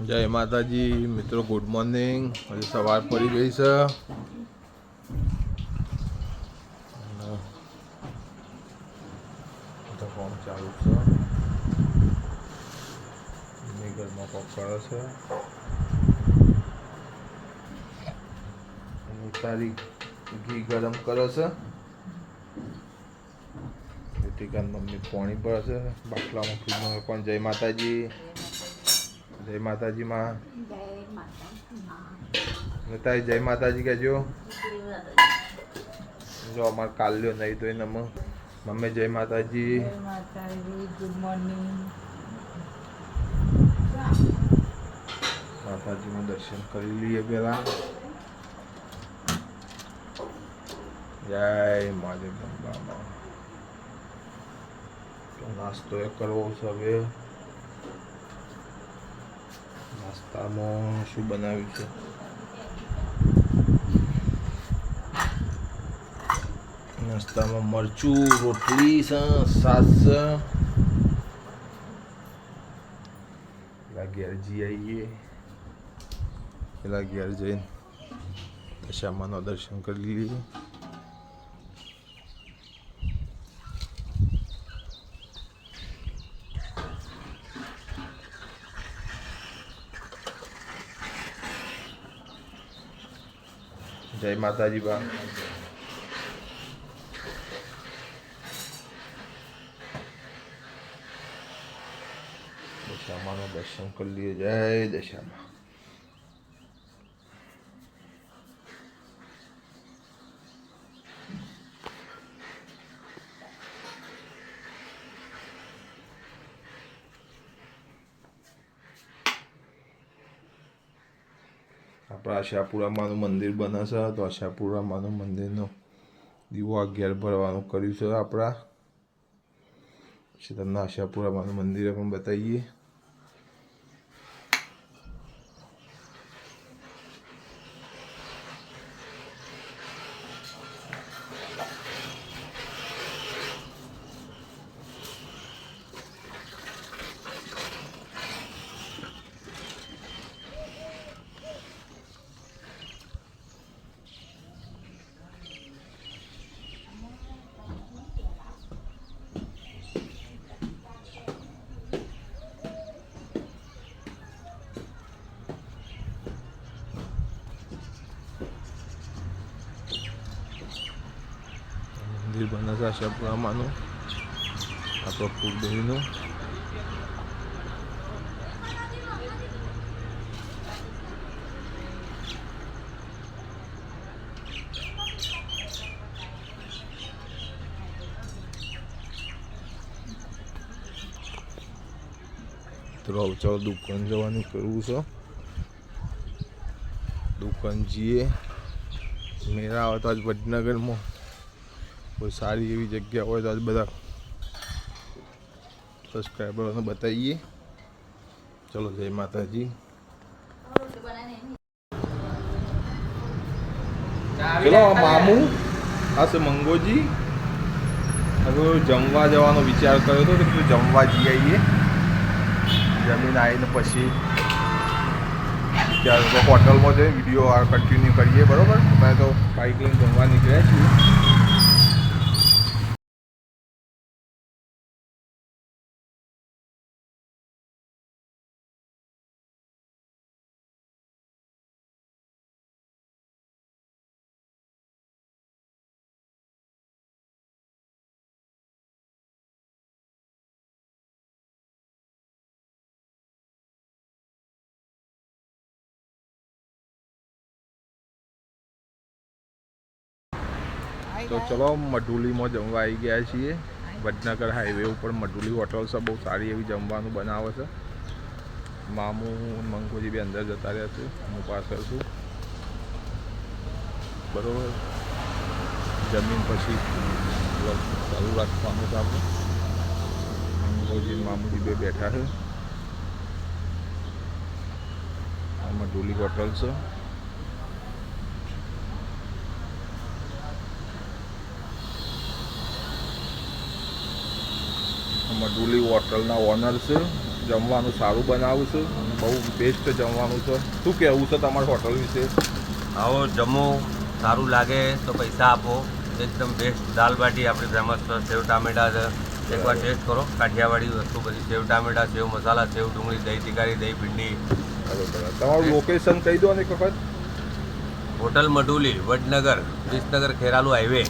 જય માતાજી મિત્રો, ગુડ મોર્નિંગ. હજી સવાર પડી ગઈ છે. ફોન ચાલુ છે. ઘરમાં કોક કરે છે. તારી ઘી ગરમ કરે છે. ટીકાન મમ્મી પાણી પડે છે બાટલામાં ફ્રીજમાં. પણ જય માતાજી, જય માતાજી માં. તારી જય માતાજી કહેજો. જો અમારે કાલ્યો નહીં તો એને મમ્મી જય માતાજી. Good morning. માતાજીનું દર્શન કરી લઈએ પહેલા. જય મહાદેવ ગંગામાં. તો નાસ્તો એ કરવો છે હવે. નાસ્તામાં શું બનાવ્યું છે? નાસ્તામાં મરચું, રોટલી છે, સાસ છે. પેલા ઘેર જઈ આવીએ. પેલા ઘેર જઈને દશામાનો દર્શન કરી લઈએ. જય માતાજી બા. દશામાનું દર્શન કરી લઈએ. જય દશામાં. આપણા આશાપુરામાનું મંદિર બને છે, તો આશાપુરામાનું મંદિરનો દીવો અગિયાર ભરવાનું કર્યું છે આપણા. પછી તમને આશાપુરામાનું મંદિરે પણ બતાવીએ. મંદિર બને છે આશાપુરામાનું, આપણો કુળદેવીનું. તો ચાલો દુકાન જવાનું કરવું છે. દુકાન જઈએ. મેળા આવે તો આજ વડનગરમાં કોઈ સારી એવી જગ્યા હોય તો આજ બધા સબસ્ક્રાઈબરોને બતાવીએ. ચલો જય માતાજી. ચલો મામુ આ છે મંગોજી. હવે જમવા જવાનો વિચાર કર્યો હતો તો જમવા જઈ આવીએ. જમીન આવીને પછી ત્યાં હોટલમાં જઈને વિડીયો કન્ટિન્યુ કરીએ. બરાબર? અમે તો બાઇક લઈને જમવા નીકળ્યા છીએ. તો ચલો મઢુલીમાં જમવા આવી ગયા છીએ. વડનગર હાઈવે ઉપર મઢુલી હોટલ છે. બહુ સારી એવી જમવાનું બનાવે છે. મામુ મંગોજી બી અંદર જતા રહ્યા છે. હું પાછળ છું. બરાબર? જમીન પછી ચાલુ રાખવાનું છે આપણે. મંગોજી મામુજી બે બેઠા છે. આ મઢુલી હોટલ છે. મઢુલી હોટલના ઓનર છે જમવાનું સારું બનાવું છું અને બહુ બેસ્ટ જમવાનું છે. શું કહેવું છે તમારી હોટલ વિશે? આવો જમો, સારું લાગે તો પૈસા આપો. એકદમ બેસ્ટ દાલ બાટી આપણી ફેમસ છે, સેવ ટામેટા છે. એકવાર ટેસ્ટ કરો કાઠિયાવાડી વસ્તુ બધી, સેવ ટામેટા, સેવ મસાલા, સેવ ડુંગળી, દહીં તિકારી, દહીં ભીંડી. બરોબર. તમારું લોકેશન કહી દો ને એક વખત. હોટલ મઢુલી, વડનગર, વિસનગર ખેરાલુ હાઈવે,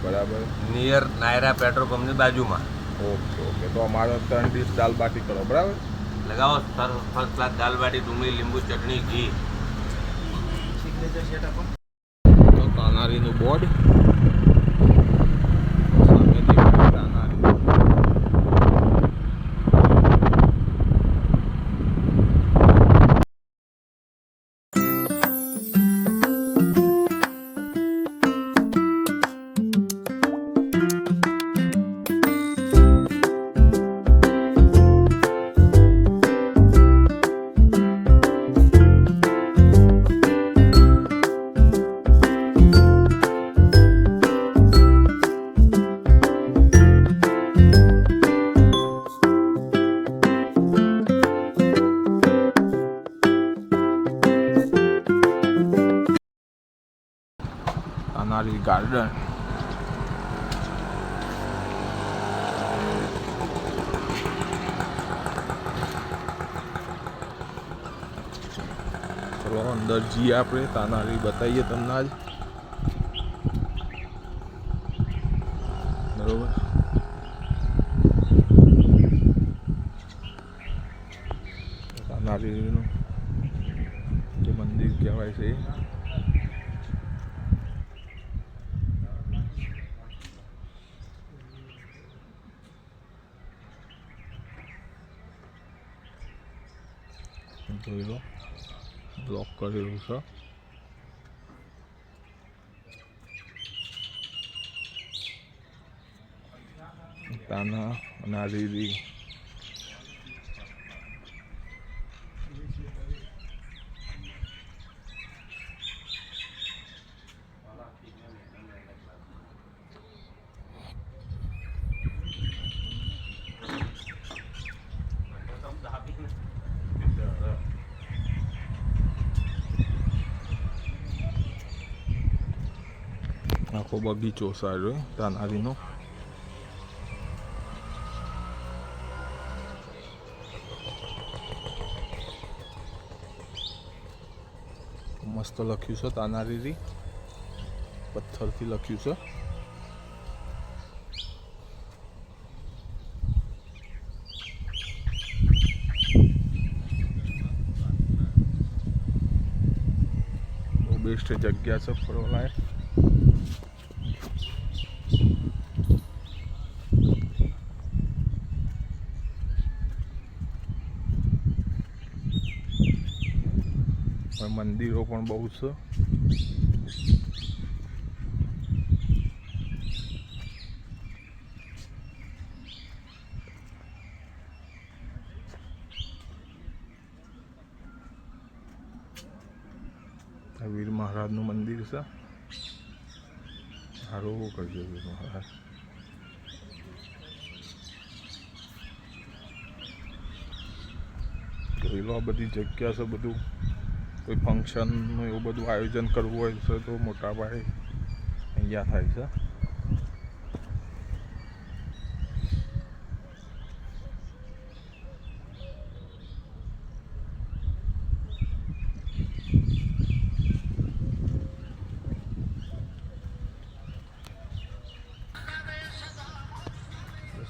બરાબર. નિયર નાયરા પેટ્રોલ પંપની બાજુમાં. Okay okay. તો અમારો 3 ડીશ દાલ બાટી કરો, બરાબર? લગાવો સર, ફર્સ્ટ ક્લાસ દાલ બાટી, ડુંગળી, લીંબુ ચટણી, ઘી. તો તાનારીનું બોર્ડ સામે દેખાય તાનારી. તાનારી ગાર્ડન. ચલો અંદર જઈએ આપણે, તાનારી બતાવીએ તમને આજ. બરોબર. તાનારીનું જે મંદિર કહેવાય છે એ જોઈ લો, બ્લોક કરેલું છે. તાના નારીરી આખો બગીચો સારો તાનારીનો. મસ્ત લખ્યું છે તાનારીરી, પથ્થરથી લખ્યું છે. બહુ બેસ્ટ જગ્યા છે ફરવા લાયક. મંદિરો પણ બહુ છે. વીર મહારાજનું મંદિર છે. સારું કરજો વીર મહારાજ. જોઈ લો આ બધી જગ્યા છે. બધું કોઈ ફંક્શનનું એવું બધું આયોજન કરવું હોય છે તો મોટા પાયે અહીંયા થાય છે.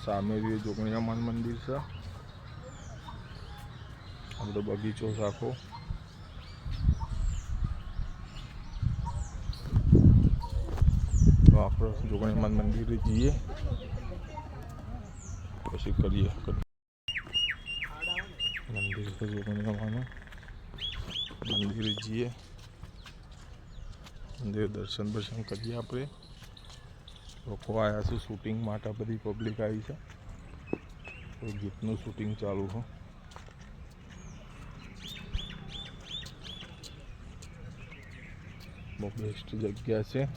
સામે બી જોગણીયામાન મંદિર છે. આ બધો બગીચો છે આખો. તો આપણે જોગણીયામાન મંદિરે જઈએ પછી કરીએ. મંદિર છે જોગણીયામાનું, મંદિરે જઈએ, મંદિર દર્શન કરીએ આપણે. લોકો આવ્યા છે શૂટિંગ માટે, બધી પબ્લિક આવી છે. કોઈ ગીતનું શૂટિંગ ચાલુ છે. બહુ બેસ્ટ જગ્યા છે.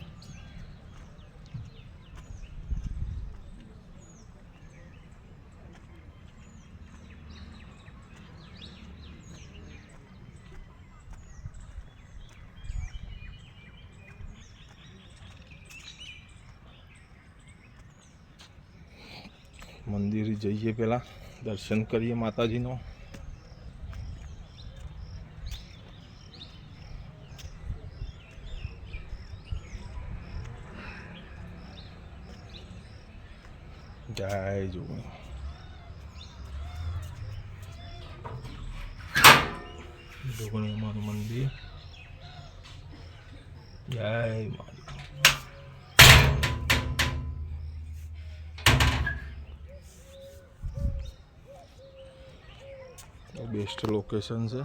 મંદિર જઈએ, પહેલાં દર્શન કરીએ માતાજીનો. જય જોગણી અમારું મંદિર. જય મા. બેસ્ટ લોકેશન છે.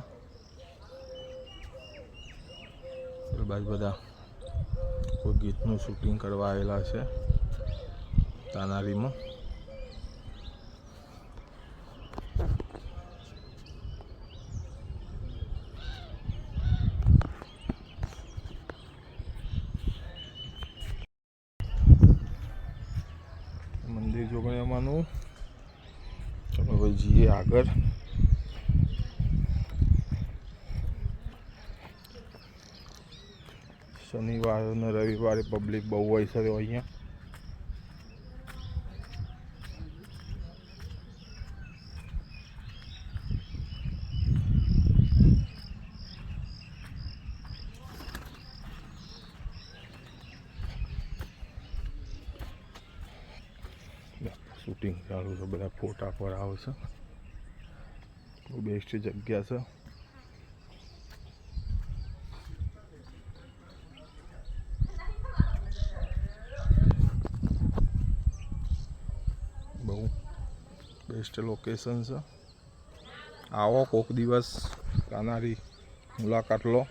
બાજુ બધા કોઈ ગીતનું શૂટિંગ કરવા આવેલા છે તાનારીમાં. મંદિર જોગણીયામાંનું. ચલો હવે જઈએ આગળ. શનિવાર અને રવિવારે પબ્લિક બહુ હોય છે અહીંયા. શૂટિંગ ચાલુ છે, બધા ફોટા પર આવશે. બહુ બેસ્ટ જગ્યા છે. બહુ બેસ્ટ લોકેશન છે. આવો કોક દિવસ તાનારી મુલાકાત લો.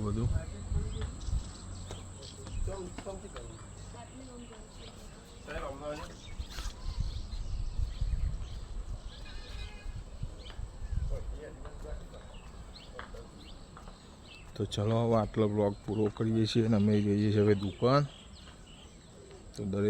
બધું તો ચલો હવે આટલો બ્લોગ પૂરો કરીએ છીએ અને અમે જઈએ છીએ હવે દુકાન. તો દરેક